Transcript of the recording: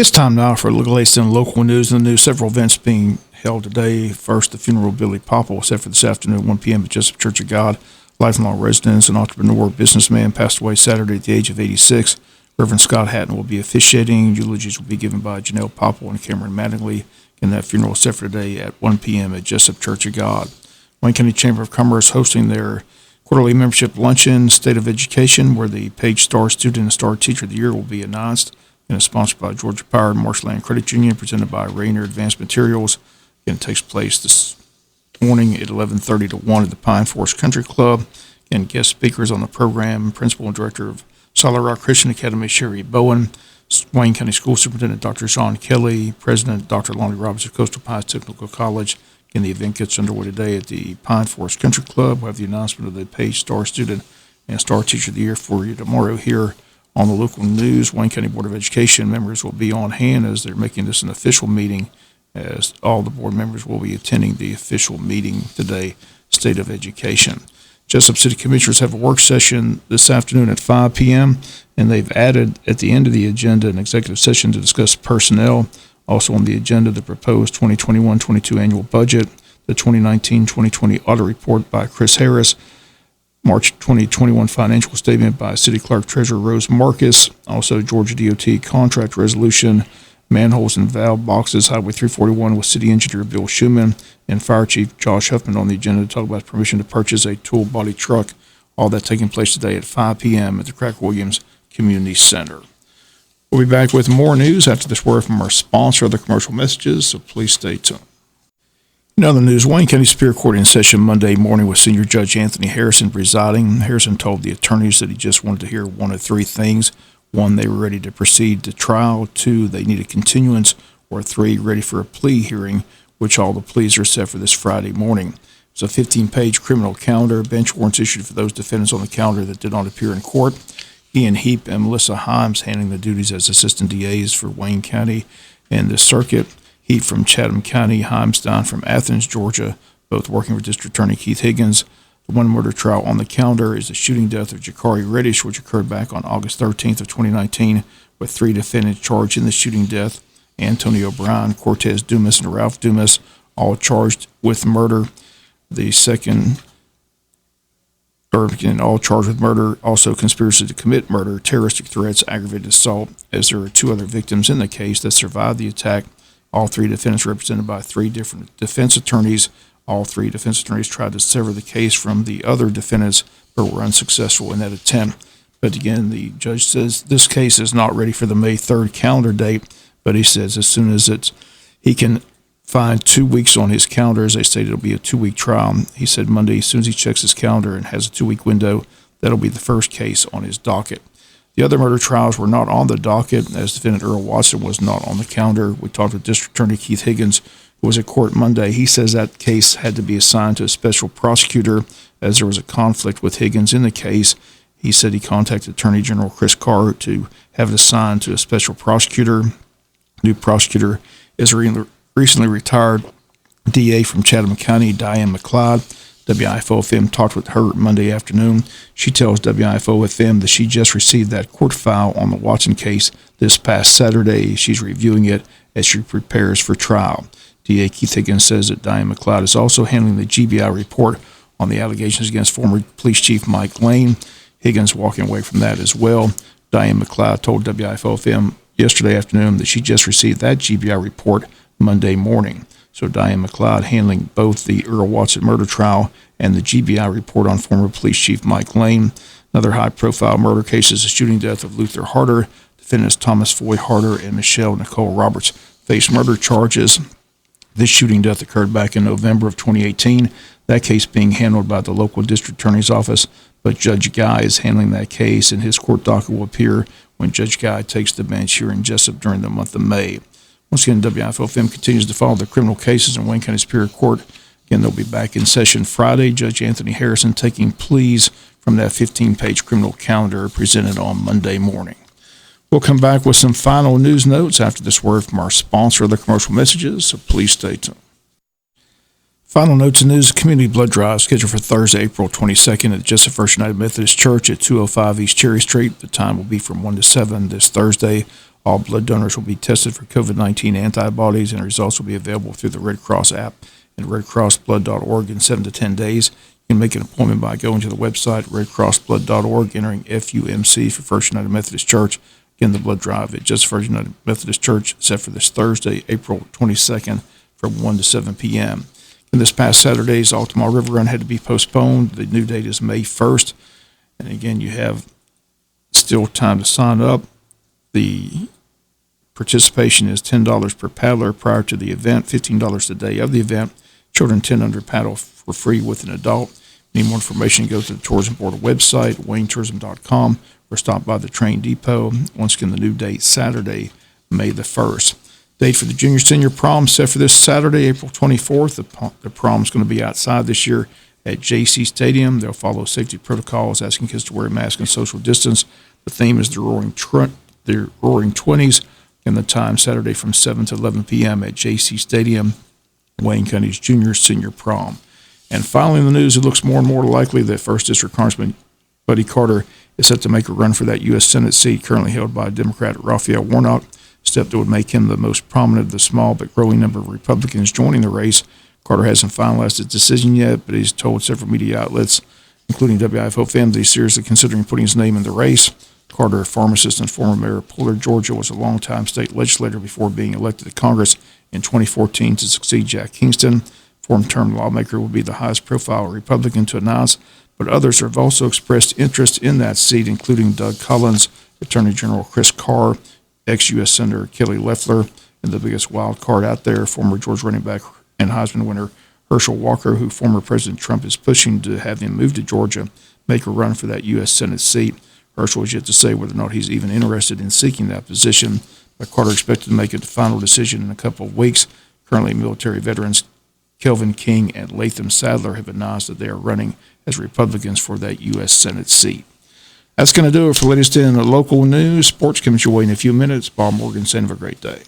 It's time now for a look at the latest in local news. In the news, several events being held today. First, the funeral of Billy Popple set for this afternoon at 1 p.m. at Jesup Church of God. Lifelong resident and entrepreneur businessman passed away Saturday at the age of 86. Reverend Scott Hatton will be officiating. Eulogies will be given by Janelle Popple and Cameron Mattingly. And that funeral is set for today at 1 p.m. at Jesup Church of God. Wayne County Chamber of Commerce hosting their quarterly membership luncheon, State of Education, where the Page Star Student and Star Teacher of the Year will be announced. And it's sponsored by Georgia Power and Marshland Credit Union, presented by Rainier Advanced Materials. Again, it takes place this morning at 11:30 to 1 at the Pine Forest Country Club. And guest speakers on the program, Principal and Director of Solid Rock Christian Academy, Sherry Bowen, Wayne County School Superintendent Dr. Sean Kelly, President Dr. Lonnie Roberts of Coastal Pines Technical College. Again, the event gets underway today at the Pine Forest Country Club. We'll have the announcement of the Page Star Student and Star Teacher of the Year for you tomorrow here on the local news. Wayne County Board of Education members will be on hand as they're making this an official meeting, as all the board members will be attending the official meeting today, State of Education. Jesup City Commissioners have a work session this afternoon at 5 p.m., and they've added at the end of the agenda an executive session to discuss personnel. Also on the agenda, the proposed 2021-22 annual budget, the 2019-2020 audit report by Chris Harris, March 2021 financial statement by City Clerk Treasurer Rose Marcus, also Georgia DOT contract resolution, manholes and valve boxes, Highway 341 with City Engineer Bill Schuman, and Fire Chief Josh Huffman on the agenda to talk about permission to purchase a tool body truck. All that taking place today at 5 p.m. at the Craig Williams Community Center. We'll be back with more news after this word from our sponsor, other commercial messages, so please stay tuned. In other news, Wayne County Superior Court in session Monday morning with Senior Judge Anthony Harrison presiding. Harrison told the attorneys that he just wanted to hear one of three things. One, they were ready to proceed to trial. Two, they needed continuance. Or three, ready for a plea hearing, which all the pleas are set for this Friday morning. It's a 15-page criminal calendar. Bench warrants issued for those defendants on the calendar that did not appear in court. Ian Heap and Melissa Himes handling the duties as assistant DAs for Wayne County and the circuit. Heap from Chatham County, Himes down from Athens, Georgia, both working for District Attorney Keith Higgins. The one murder trial on the calendar is the shooting death of Jakari Reddish, which occurred back on August 13th of 2019, with three defendants charged in the shooting death: Antonio Brown, Cortez Dumas, and Ralph Dumas, all charged with murder. All charged with murder, also conspiracy to commit murder, terroristic threats, aggravated assault, as there are two other victims in the case that survived the attack. All three defendants represented by three different defense attorneys. All three defense attorneys tried to sever the case from the other defendants, but were unsuccessful in that attempt. But again, the judge says this case is not ready for the May 3rd calendar date, but he says as soon as he can find 2 weeks on his calendar, as they stated, it'll be a 2-week trial. He said Monday, as soon as he checks his calendar and has a 2-week window, that'll be the first case on his docket. The other murder trials were not on the docket, as defendant Earl Watson was not on the calendar. We talked with District Attorney Keith Higgins, who was at court Monday. He says that case had to be assigned to a special prosecutor as there was a conflict with Higgins in the case. He said he contacted Attorney General Chris Carr to have it assigned to a special prosecutor. New prosecutor is a recently retired DA from Chatham County, Diane McLeod. WIFO-FM talked with her Monday afternoon. She tells WIFO-FM that she just received that court file on the Watson case this past Saturday. She's reviewing it as she prepares for trial. DA Keith Higgins says that Diane McLeod is also handling the GBI report on the allegations against former Police Chief Mike Lane. Higgins walking away from that as well. Diane McLeod told WIFO-FM yesterday afternoon that she just received that GBI report Monday morning. So Diane McLeod handling both the Earl Watson murder trial and the GBI report on former Police Chief Mike Lane. Another high-profile murder case is the shooting death of Luther Harder. Defendants Thomas Foy Harder and Michelle Nicole Roberts face murder charges. This shooting death occurred back in November of 2018. That case being handled by the local district attorney's office, but Judge Guy is handling that case, and his court docket will appear when Judge Guy takes the bench here in Jesup during the month of May. Once again, WIFO-FM continues to follow the criminal cases in Wayne County Superior Court. Again, they'll be back in session Friday. Judge Anthony Harrison taking pleas from that 15-page criminal calendar presented on Monday morning. We'll come back with some final news notes after this word from our sponsor of the commercial messages, so please stay tuned. Final notes and news: community blood drive scheduled for Thursday, April 22nd at Jesup First United Methodist Church at 205 East Cherry Street. The time will be from 1 to 7 this Thursday. All blood donors will be tested for COVID-19 antibodies, and results will be available through the Red Cross app and redcrossblood.org in 7 to 10 days. You can make an appointment by going to the website, redcrossblood.org, entering FUMC for First United Methodist Church. Again, the blood drive at Just First United Methodist Church set for this Thursday, April 22nd from 1 to 7 p.m. And this past Saturday's Altamar River Run had to be postponed. The new date is May 1st. And again, you have still time to sign up. The participation is $10 per paddler prior to the event, $15 the day of the event. Children 10 under paddle for free with an adult. Need more information, go to the Tourism Board website, waynetourism.com, or stop by the train depot. Once again, the new date, Saturday, May the 1st. Date for the junior-senior prom set for this Saturday, April 24th. The prom is going to be outside this year at JC Stadium. They'll follow safety protocols, asking kids to wear a mask and social distance. The theme is the Roaring 20s, and the time Saturday from 7 to 11 p.m. at JC Stadium, Wayne County's junior-senior prom. And finally in the news, it looks more and more likely that 1st District Congressman Buddy Carter is set to make a run for that U.S. Senate seat currently held by Democrat Raphael Warnock, a step that would make him the most prominent of the small but growing number of Republicans joining the race. Carter hasn't finalized his decision yet, but he's told several media outlets, including WIFO FM, that he's seriously considering putting his name in the race. Carter, a pharmacist and former mayor of Pollard, Georgia, was a longtime state legislator before being elected to Congress in 2014 to succeed Jack Kingston. Four-term lawmaker will be the highest-profile Republican to announce, but others have also expressed interest in that seat, including Doug Collins, Attorney General Chris Carr, ex-U.S. Senator Kelly Loeffler, and the biggest wild card out there, former Georgia running back and Heisman winner Herschel Walker, who former President Trump is pushing to have him move to Georgia, make a run for that U.S. Senate seat. Herschel is yet to say whether or not he's even interested in seeking that position, but Carter expected to make a final decision in a couple of weeks. Currently, military veterans Kelvin King and Latham Sadler have announced that they are running as Republicans for that U.S. Senate seat. That's going to do it for the latest in local news. Sports comes your way in a few minutes. Bob Morgan saying have a great day.